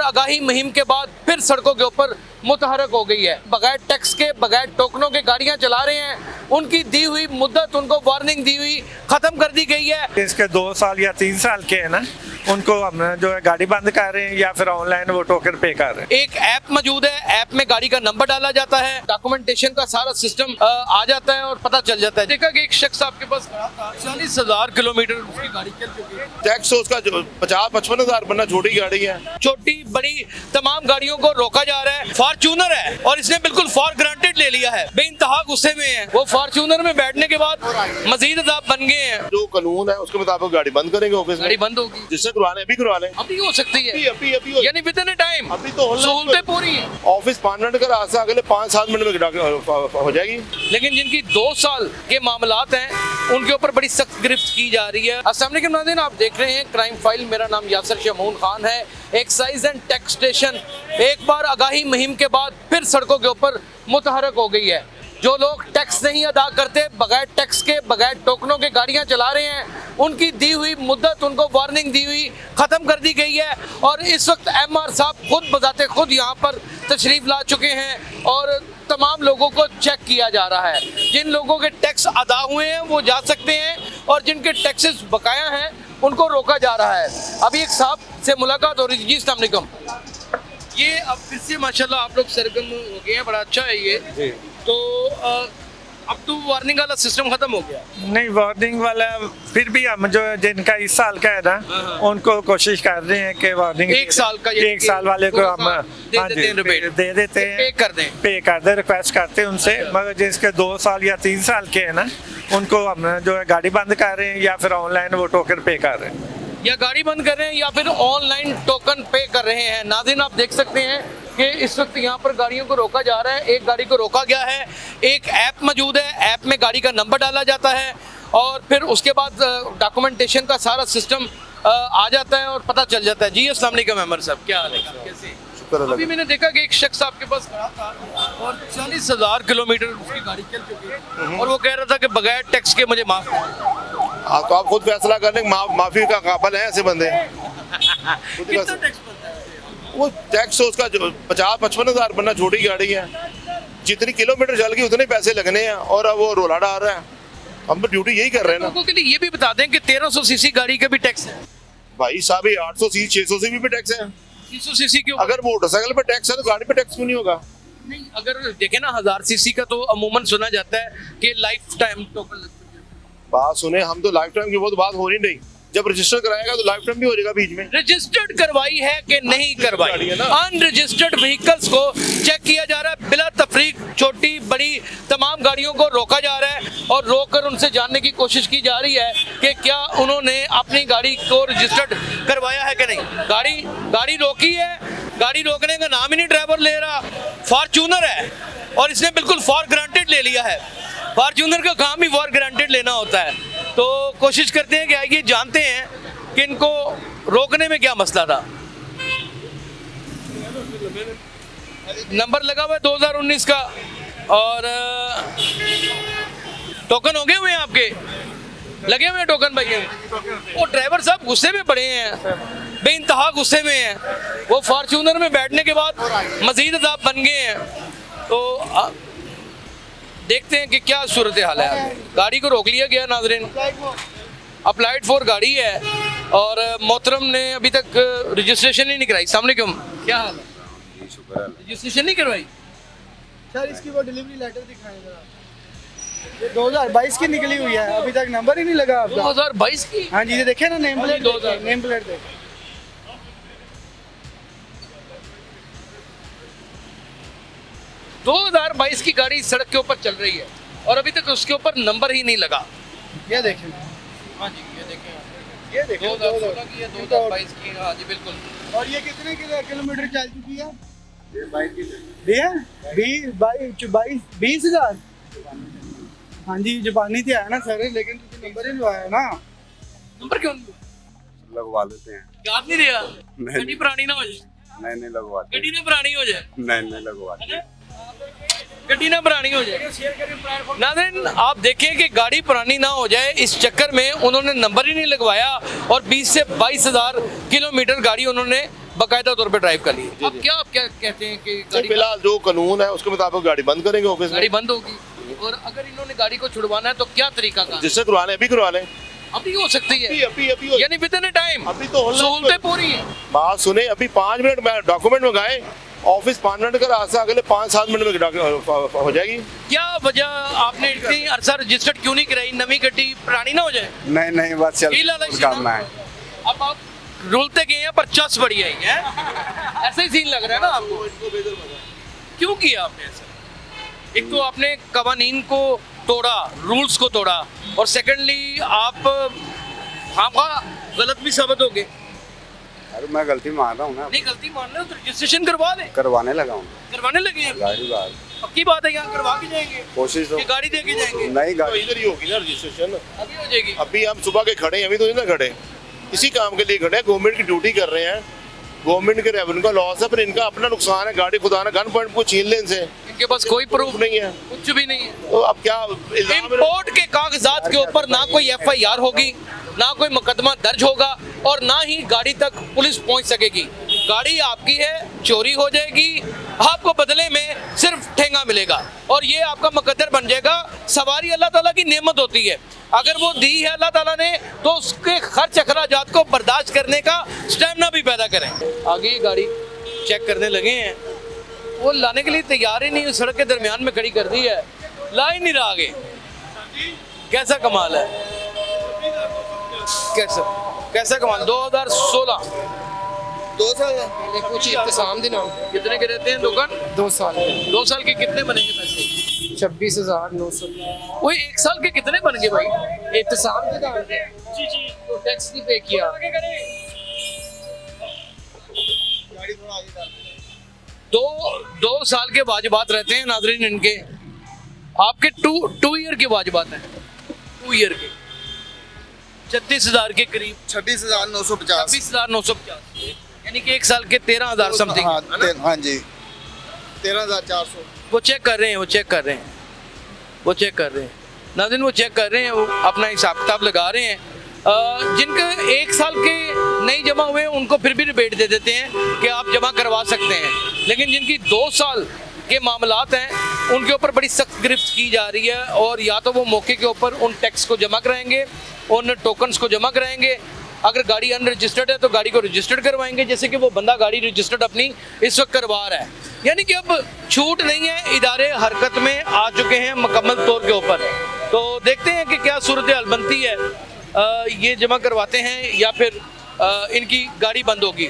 आगाही मुहिम के बाद फिर सड़कों के ऊपर मुतहरक हो गई है। बगैर टैक्स के, बगैर टोकनों के गाड़ियां चला रहे हैं। उनकी दी हुई मुद्दत, उनको वार्निंग दी हुई खत्म कर दी गई है। इसके 2 साल या 3 साल के है ना, उनको हम जो है गाड़ी बंद कर रहे हैं या फिर ऑनलाइन वो टोकन पे कर रहे हैं। एक ऐप मौजूद है, ऐप में गाड़ी का नंबर डाला जाता है, डॉक्यूमेंटेशन का सारा सिस्टम आ जाता है और पता चल जाता है। देखा कि एक शख्स आपके पास खड़ा था, 40,000 किलोमीटर उसकी गाड़ी चल चुकी है। टैक्स उसका 50-55 हजार बनना छोटी गाड़ी है। छोटी बड़ी तमाम गाड़ियों को रोका जा रहा है। फॉर्च्यूनर है और इसने बिल्कुल फॉर ग्रांटेड ले लिया है, बेइंतहा गुस्से में है। वो फॉर्च्यूनर में बैठने के बाद मजीद अदाब बन गए हैं। जो कानून है उसके मुताबिक गाड़ी बंद करेंगे ऑफिस में। गाड़ी बंद होगी, जिससे करवाने अभी करवा लें। अभी हो सकती है, अभी यानी विद इन टाइम अभी तो सहूलतें पूरी हैं। ऑफिस 5 मिनट का रास्ता अगले 5-7 मिनट में हो जाएगी। लेकिन जिनकी 2 साल के मामलात हैं उनके ऊपर बड़ी सख्त गिरफ्त की जा रही है। अस्सलाम वालेकुम नाज़रीन, आप देख रहे हैं क्राइम फाइल। मेरा नाम यासर शमून खान है। एक्साइज एंड टैक्स स्टेशन एक बार आगाही मुहिम के बाद फिर सड़कों के ऊपर मुतहरक हो गई है। जो लोग टैक्स नहीं अदा करते, बगैर टैक्स के, बगैर टोकनों के गाड़ियां चला रहे हैं, उनकी दी हुई मुद्दत, उनको वार्निंग दी हुई ख़त्म कर दी गई है। और इस वक्त एमआर साहब खुद बजाते खुद यहाँ पर तशरीफ़ ला चुके हैं और तमाम लोगों को चेक किया जा रहा है। जिन लोगों के टैक्स अदा हुए हैं वो जा सकते हैं और जिनके टैक्सेस बकाया हैं उनको रोका जा रहा है। अभी एक साहब से मुलाकात हो रही थी। जी अस्सलाम वालेकुम। ये अब फिर से माशाल्लाह आप लोग सरगर्म हो गए हैं, बड़ा अच्छा है ये। जी। तो अब तो वार्निंग वाला सिस्टम खत्म हो गया। नहीं, वार्निंग वाला फिर भी हम जो जिनका इस साल का है ना, उनको कोशिश कर रहे हैं कि वार्निंग 1 साल का, 1 साल वाले को हम दे देते हैं, रिबेट दे देते हैं, पे कर दे, रिक्वेस्ट करते हैं उनसे। मगर जिसके 2 साल या 3 साल के है ना, उनको हम जो है गाड़ी बंद कर रहे हैं या फिर ऑनलाइन वो टोकन पे कर रहे हैं। या गाड़ी बंद कर रहे हैं या फिर ऑनलाइन टोकन पे कर रहे हैं। नाज़रीन, आप देख सकते हैं कि इस वक्त यहाँ पर गाड़ियों को रोका जा रहा है। एक गाड़ी को रोका गया है, एक ऐप मौजूद है, ऐप में गाड़ी का नंबर डाला जाता है और फिर उसके बाद डॉक्यूमेंटेशन का सारा सिस्टम आ जाता है और पता चल जाता है। जी अस्सलाम वालेकुम अमर साहब, क्या हाल है, कैसे? अभी मैंने देखा कि एक शख्स आपके पास खड़ा था और 40,000 किलोमीटर उसकी गाड़ी चल चुकी है और वो कह रहा था कि बगैर टैक्स के मुझे माफ कर। तो आप खुद फैसला कर लें, माफी का काबिल है ऐसे बंदे। कितना टैक्स बनता है? वो टैक्स उसका 50-55 हजार बनना छोटी गाड़ी है। जितनी किलोमीटर चल गई उतने पैसे लगने हैं और अब वो रोला डाल रहा है। हम तो ड्यूटी यही कर रहे हैं ना। लोगों के लिए ये भी बता दें कि 1300 सीसी गाड़ी का भी टैक्स है। भाई साहब, 800 सीसी 600 सीसी भी टैक्स है। 300 सीसी क्यों? अगर मोटरसाइकिल पे टैक्स है तो गाड़ी पे टैक्स क्यों नहीं होगा? नहीं, अगर देखें ना 1000 सीसी का तो अमूमन सुना जाता है कि लाइफ टाइम टोकन लगता है। बात सुने, हम तो लाइफ टाइम की बहुत बात हो नहीं। जब रजिस्टर कराएगा तो लाइफ टाइम भी हो जाएगा बीच में। रजिस्टर्ड करवाई है कि नहीं करवाई? अनरजिस्टर्ड व्हीकल्स को चेक किया जा रहा है बिला तफरीक। छोटी बड़ी तमाम गाड़ियों को रोका जा रहा है और रोककर उनसे जानने की कोशिश की जा रही है कि क्या उन्होंने अपनी गाड़ी को रजिस्टर्ड करवाया है कि नहीं। गाड़ी रोकी है, गाड़ी रोकने का नाम ही नहीं ड्राइवर ले रहा। फॉर्च्यूनर है और इसने बिल्कुल फॉर ग्रांटेड ले लिया है। फॉर्च्यूनर का काम ही फॉर ग्रांटेड लेना होता है। तो कोशिश करते हैं कि आइए जानते हैं कि इनको रोकने में क्या मसला था। नंबर लगा हुआ है 2019 का और टोकन हो गए हुए हैं आपके, लगे हुए हैं टोकन भाई। वो ड्राइवर साहब गुस्से में पड़े हैं, बेइंतहा गुस्से में हैं। वो फॉर्च्यूनर में बैठने के बाद मजीद अदाब बन गए हैं। तो देखते हैं कि क्या सूरत हाल है। गाड़ी को रोक लिया गया नाजरीन, अप्लाइड फॉर गाड़ी है और मोहतरम ने अभी तक रजिस्ट्रेशन ही नहीं कराई। सामने क्यों, क्या हाल है? रजिस्ट्रेशन नहीं करवाई सर, इसकी वो डिलीवरी लेटर दिखाएं जरा। ये 2022 की निकली हुई है, अभी तक नंबर ही नहीं लगा आपका। 2022 की? हाँ जी, ये देखे ना नेम प्लेट, 2000 नेम प्लेट देख। 2022 की गाड़ी सड़क के ऊपर चल रही है और अभी तक उसके ऊपर नंबर ही नहीं लगा। ये देखें, हाँ जी, ये देखें, ये देखें 2016 की है, 2022 की। हाँ जी बिल्कुल। और ये कितने किलोमीटर चल चुकी है? 20 हजार। हाँ जी, जापानी थी आया ना सर, लेकिन तुझे नंबर ही नहीं आया ना। नंबर क्यों नहीं लगवा लेते हैं। याद नहीं रहा? नहीं। गड्डी पुरानी ना हो जाए, नहीं लगवाते। गड्डी ना पुरानी हो जाए, नहीं लगवाते। गड्डी ना पुरानी हो जाए। नाज़रीन, आप देखें कि गाड़ी पुरानी ना हो जाए, इस चक्कर में उन्होंने नंबर ही नहीं लगवाया और 20 से 22 हजार किलोमीटर गाड़ी उन्होंने बाकायदा तौर पे ड्राइव कर लिए। अब क्या आप क्या कहते हैं कि गाड़ी फिलहाल जो कानून है उसके मुताबिक गाड़ी बंद करेंगे ऑफिस में। गाड़ी बंद होगी, और अगर इन्होंने गाड़ी को छुड़वाना है तो क्या तरीका का? जिससे करवा लें अभी करवा लें। अभी हो सकती है, अभी यानी विद इन टाइम अभी तो online सहूलतें पूरी हैं। बात सुने, अभी 5 मिनट में डॉक्यूमेंट मंगाए, ऑफिस 5 मिनट का रास्ता अगले 5-7 मिनट में हो जाएगी। क्या वजह आपने इतनी अरसा रजिस्टर्ड क्यों नहीं कराई? नवी गड्डी पुरानी ना हो जाए? नहीं नहीं बस चल ढीला लाइसेंस काम है। अब आप रुलते गए हैं पर चस बढ़ी आई है, ऐसा ही सीन लग रहा है ना आपको? क्यों किया आपने ऐसा? एक तो आपने कवानीन को तोड़ा, रूल्स को तोड़ा, और सेकंडली आप गलत भी साबित हो गए। अरे मैं गलती मान रहा हूँ ना, नहीं गलती मान लो तो रजिस्ट्रेशन करवा दें। करवाने लगा हूँ। करवाने लगे हैं? जाहिर बात, पक्की बात है, यहाँ करवा के जाएंगे? कोशिश तो कि गाड़ी दे के जाएंगे? नहीं तो गाड़ी इधर ही होगी ना रजिस्ट्रेशन। अभी हो जाएगी। अभी हम सुबह के खड़े हैं, अभी तो नहीं ना खड़े, इसी काम के लिए खड़े हैं, गवर्नमेंट की ड्यूटी कर रहे हैं, गवर्नमेंट के रेवेन्यू का लॉस है, पर इनका अपना नुकसान है, गाड़ी खुदा ना गन पॉइंट को छीन ले इनसे, इनके पास कोई प्रूफ नहीं है, कुछ भी नहीं है। तो अब क्या इल्जाम इंपोर्ट के कागजात के ऊपर ना कोई FIR होगी, ना कोई मुकदमा दर्ज होगा, और ना ही गाड़ी तक पुलिस पहुंच सकेगी। गाड़ी आपकी है, चोरी हो जाएगी, आपको बदले में सिर्फ ठेंगा मिलेगा, और ये आपका मुकद्दर बन जाएगा। सवारी अल्लाह ताला की नेमत होती है, अगर वो दी है अल्लाह ताला ने तो उसके खर्च अखराजात को बर्दाश्त करने का स्टेमिना भी पैदा करें। आगे ये गाड़ी चेक करने लगे हैं, वो लाने के लिए तैयार ही नहीं, सड़क के दरमियान में खड़ी कर दी है, ला ही नहीं रहा आगे। कैसा कमाल है, कैसा कमाल। 2016 2 साल पहले कुछ इत्तेसाम दिन कितने के रहते हैं दुकान? 2 साल 2 साल के कितने बनेंगे पैसे? 26,900 वही 1 साल के कितने बन गए भाई? इत्तेसाम के दाम पे तो टैक्स नहीं पे किया। दो साल के वाजिबात रहते हैं नाज़रीन इनके, आपके 2 ईयर के वाजिबात हैं, 2 ईयर के 36,000 के करीब, 26,950। 26,950, यानी कि 1 साल के 13,000 समथिंग। हाँ जी, 13,400। वो चेक कर रहे हैं, वो चेक कर रहे हैं नाज़रीन, वो चेक कर रहे हैं, वो अपना हिसाब किताब लगा रहे हैं। जिनके 1 साल के नहीं जमा हुए उनको फिर भी रिबेट दे देते हैं कि आप जमा करवा सकते हैं, लेकिन जिनकी 2 साल के मामलात हैं उनके ऊपर बड़ी सख्त गिरफ्त की जा रही है, और या तो वो मौके के ऊपर उन टैक्स को जमा कराएंगे, उन टोकन्स को जमा कराएंगे, अगर गाड़ी अनरजिस्टर्ड है तो गाड़ी को रजिस्टर्ड करवाएंगे, जैसे कि वो बंदा गाड़ी रजिस्टर्ड अपनी इस वक्त करवा रहा है। यानी कि अब छूट नहीं है, इदारे हरकत में आ चुके हैं मुकम्मल तौर के ऊपर। तो देखते हैं कि क्या सूरत हाल बनती है, ये जमा करवाते हैं या फिर इनकी गाड़ी बंद होगी।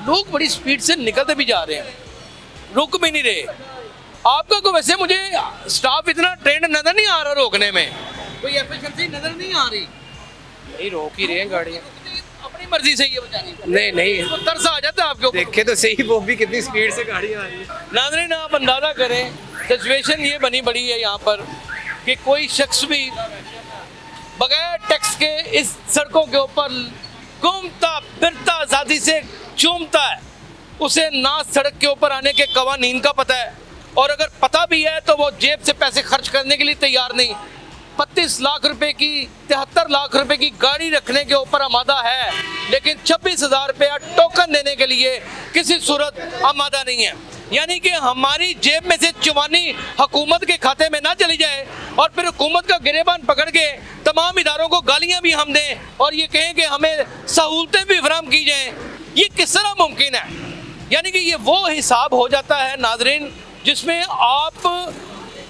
लोग बड़ी स्पीड से निकलते भी जा रहे हैं, रुक भी नहीं रहे। आपका को वैसे मुझे स्टाफ इतना ट्रेंड नजर नहीं आ रहा रोकने में, कोई एफिशिएंसी नजर नहीं आ रही। नहीं रोक ही रहे हैं गाड़ियाँ, अपनी मर्जी से ये बेचारी, नहीं तो तरस आ जाता है आपके ऊपर। देखे तो सही वो भी कितनी स्पीड से गाड़ियाँ आ रही है। नाज़रीन आप अंदाजा करें, सिचुएशन ये बनी पड़ी है यहाँ पर कि कोई शख्स भी बगैर टैक्स के इस सड़कों के ऊपर घूमता फिरता आज़ादी से चूमता है, उसे ना सड़क के ऊपर आने के कवानीन का पता है, और अगर पता भी है तो वो जेब से पैसे खर्च करने के लिए तैयार नहीं। 32 लाख रुपए की 73 लाख रुपए की गाड़ी रखने के ऊपर आमादा है, लेकिन 26,000 रुपया टोकन देने के लिए किसी सूरत आमादा नहीं है। यानी कि हमारी जेब में से चुवानी हुकूमत के खाते में ना चली जाए, और फिर हुकूमत का गिरेबान पकड़ के तमाम इदारों को गालियां भी हम दें और ये कहें कि हमें सहूलतें भी फराहम की जाएं। ये किस तरह मुमकिन है? यानी कि ये वो हिसाब हो जाता है नाजरीन जिसमें आप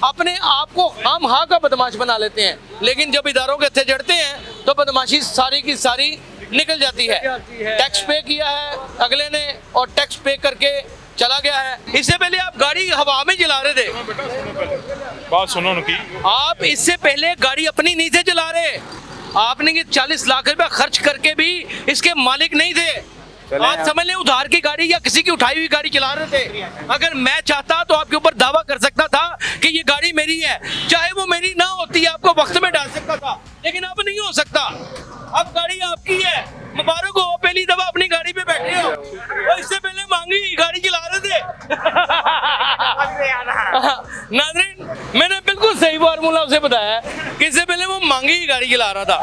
अपने आप को खामखा का बदमाश बना लेते हैं, लेकिन जब इदारों के हत्थे जड़ते हैं तो बदमाशी सारी की सारी निकल जाती है। टैक्स पे किया है अगले ने और टैक्स पे करके चला गया है। इससे पहले आप गाड़ी हवा में चला रहे थे, बात सुनो उनकी। आप इससे पहले गाड़ी अपनी नहीं थे चला रहे, आपने ये 40 लाख रुपया खर्च करके भी इसके मालिक नहीं थे। आप समझ लें उधार की गाड़ी या किसी की उठाई हुई गाड़ी चला रहे थे। अगर मैं चाहता तो आपके ऊपर दावा कर सकता था कि ये गाड़ी मेरी है, चाहे वो मेरी ना होती, आपको वक्त में डाल सकता था, लेकिन अब नहीं हो सकता। अब गाड़ी आपकी है, मुबारक हो, पहली दफा अपनी गाड़ी पे बैठे हो, और इससे पहले मांगी गाड़ी चला रहे थे। नाज़रीन मैंने बिल्कुल सही फार्मूला उसे बताया कि इससे पहले वो मांगी गाड़ी चला रहा था।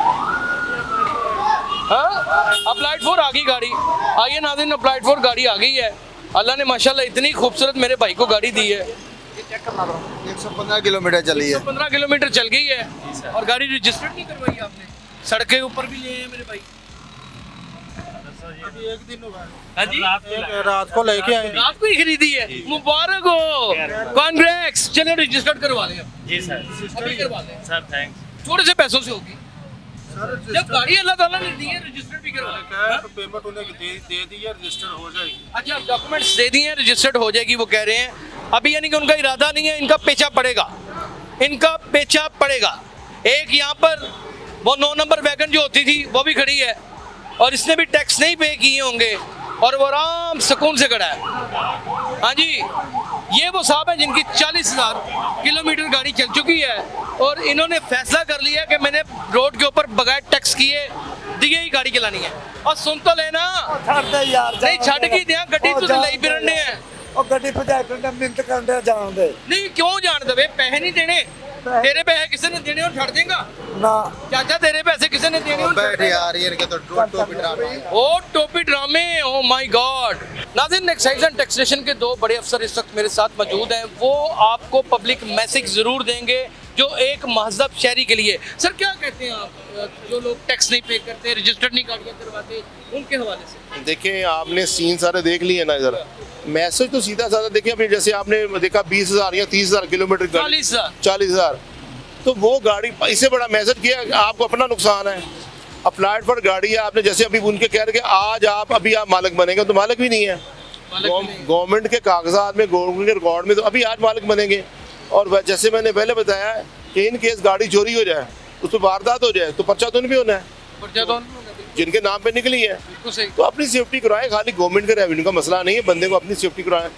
हाँ अप्लाइड फॉर आ गई गाड़ी। आइए नाज़रीन, अप्लाइड फॉर गाड़ी आ गई है। अल्लाह ने माशाल्लाह इतनी खूबसूरत मेरे भाई को गाड़ी दी है। 115 किलोमीटर चली है। 15 किलोमीटर चल गई है और गाड़ी रजिस्टर्ड नहीं करवाई आपने। सड़क के ऊपर भी लिए हैं मेरे भाई। अभी एक दिन हुआ है। हाँ जी, रात को लेके आए। रात को ही खरीदी है, मुबारक हो, कांग्रेस। चलो रजिस्टर्ड करवा लें जी सर, अभी करवा लें सर थैंक्स। थोड़े से पैसों से होगी। जब गाड़ी अल्लाह ताला ने दी है रजिस्टर्ड भी करवा लें। तो पेमेंट उन्हें दे दी है, रजिस्टर हो जाएगी। अच्छा डॉक्यूमेंट्स दे दिए हैं, रजिस्टर्ड हो जाएगी वो कह रहे हैं अभी, यानी कि उनका इरादा नहीं है, इनका पेचा पड़ेगा, इनका पेचा पड़ेगा। एक यहाँ पर वो 9 नंबर वैगन जो होती थी वो भी खड़ी है और इसने भी टैक्स नहीं पे किए होंगे और वो आराम सुकून से खड़ा है। हाँ जी, ये वो साहब हैं जिनकी 40,000 किलोमीटर गाड़ी चल चुकी है और इन्होंने फैसला कर लिया कि मैंने रोड के ऊपर बगैर टैक्स किए दिए ही गाड़ी चलानी है। और सुन तो लेना, नहीं छड़ की दिया गड्डी तो लई फिरने हैं और गड्डी भजा के मिन्नत करने जान दे नहीं, क्यों जान दे, पैसे नहीं देने, तेरे पैसे किसी ने देने और छड़ देगा ना चाचा, तेरे पैसे किसी ने देने और बैठ यार, ये इनके तो टोपी ड्रामे। ओ टोपी ड्रामे, ओ माय गॉड। नाज़रीन, एक्साइज एंड टैक्सेशन के 2 बड़े अफसर इस वक्त मेरे साथ मौजूद हैं। वो आपको पब्लिक मैसेज जरूर देंगे जो एक महज़ब शहरी के लिए। सर क्या कहते हैं आप, जो लोग टैक्स नहीं पे करते, रजिस्टर्ड नहीं गाड़ियाँ करवाते, उनके हवाले से? देखिए आपने सीन सारे देख लिए ना इधर, मैसेज तो सीधा साधा देखिए। अभी जैसे आपने देखा 20,000 या 30,000 किलोमीटर 40,000, तो वो गाड़ी इससे बड़ा मैसेज किया आपको अपना नुकसान है। अप्लाइड फॉर गाड़ी है आपने, जैसे अभी उनके कह रहे कि आज आप अभी आप मालिक बनेंगे, तो मालिक भी नहीं है। गवर्नमेंट के कागजात में, गवर्नमेंट के रिकॉर्ड में तो अभी आज मालिक बनेंगे। और जैसे मैंने पहले बताया कि इन केस गाड़ी चोरी हो जाए, उस पर वारदात हो जाए, तो पर्चा तो नहीं भी होना है, जिनके नाम पे निकली है। तो अपनी सेफ्टी कराएं, खाली गवर्नमेंट के रेवेन्यू का मसला नहीं है, बंदे को अपनी सेफ्टी कराएं।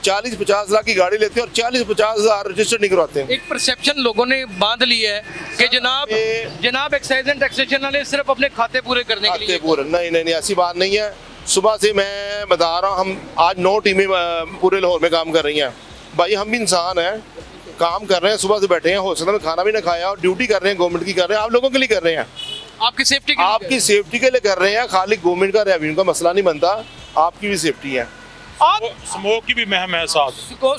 40-50 लाख की गाड़ी लेते हैं और 40-50 हज़ार रजिस्टर नहीं करवाते हैं। एक परसेप्शन लोगों ने बांध ली है कि जनाब एक्साइज एंड टैक्सेशन वाले सिर्फ अपने खाते पूरे करने के लिए पूरे नहीं, ऐसी बात नहीं है। सुबह से मैं बता रहा हूँ, हम आज 9 टीमें पूरे लाहौर में काम कर रही हैं। भाई हम भी इंसान हैं, काम कर रहे हैं, सुबह से बैठे हैं, हो सकता है खाना भी ना खाया और ड्यूटी कर रहे हैं, गवर्नमेंट की कर रहे हैं, आप लोगों के लिए कर रहे हैं, आपकी सेफ्टी के लिए कर रहे हैं। खाली गवर्नमेंट का रेवेन्यू का मसला नहीं बनता, आपकी भी सेफ्टी है। स्मोक की भी मुहिम है साथ,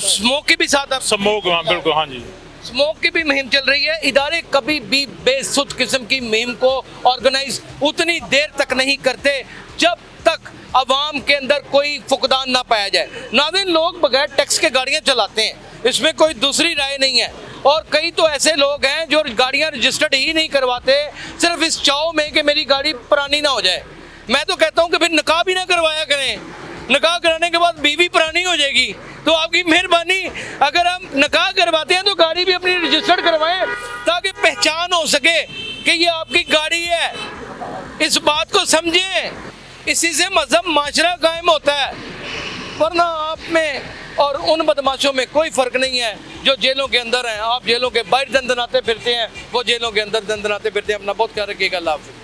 स्मोक की भी साथ आप स्मोक, हाँ बिल्कुल, हाँ जी, स्मोक की भी मुहिम चल रही है। इदारे कभी भी बेसुध किस्म की मुहिम को ऑर्गेनाइज उतनी देर तक नहीं करते जब तक अवाम के अंदर कोई फुकदान ना पाया जाए। नाज़रीन, लोग बगैर टैक्स के गाड़ियां चलाते हैं, इसमें कोई दूसरी राय नहीं है। और कई तो ऐसे लोग हैं जो गाड़ियां रजिस्टर्ड ही नहीं करवाते, सिर्फ इस चाव में कि मेरी गाड़ी पुरानी ना हो जाए। मैं तो कहता हूं कि फिर निकाह भी ना करवाया करें, निकाह कराने के बाद बीवी पुरानी हो जाएगी। तो आपकी मेहरबानी, अगर हम निकाह करवाते हैं तो गाड़ी भी अपनी रजिस्टर्ड करवाएं ताकि पहचान हो सके कि ये आपकी गाड़ी है। इस बात को समझें, इसी से मजहब माशरा कायम होता है, वरना आप में और उन बदमाशों में कोई फ़र्क नहीं है जो जेलों के अंदर हैं। आप जेलों के बाहर दंदनाते फिरते हैं, वो जेलों के अंदर दंदनाते फिरते हैं। अपना बहुत ख्याल रखिएगा। अल्लाह हाफ़िज़।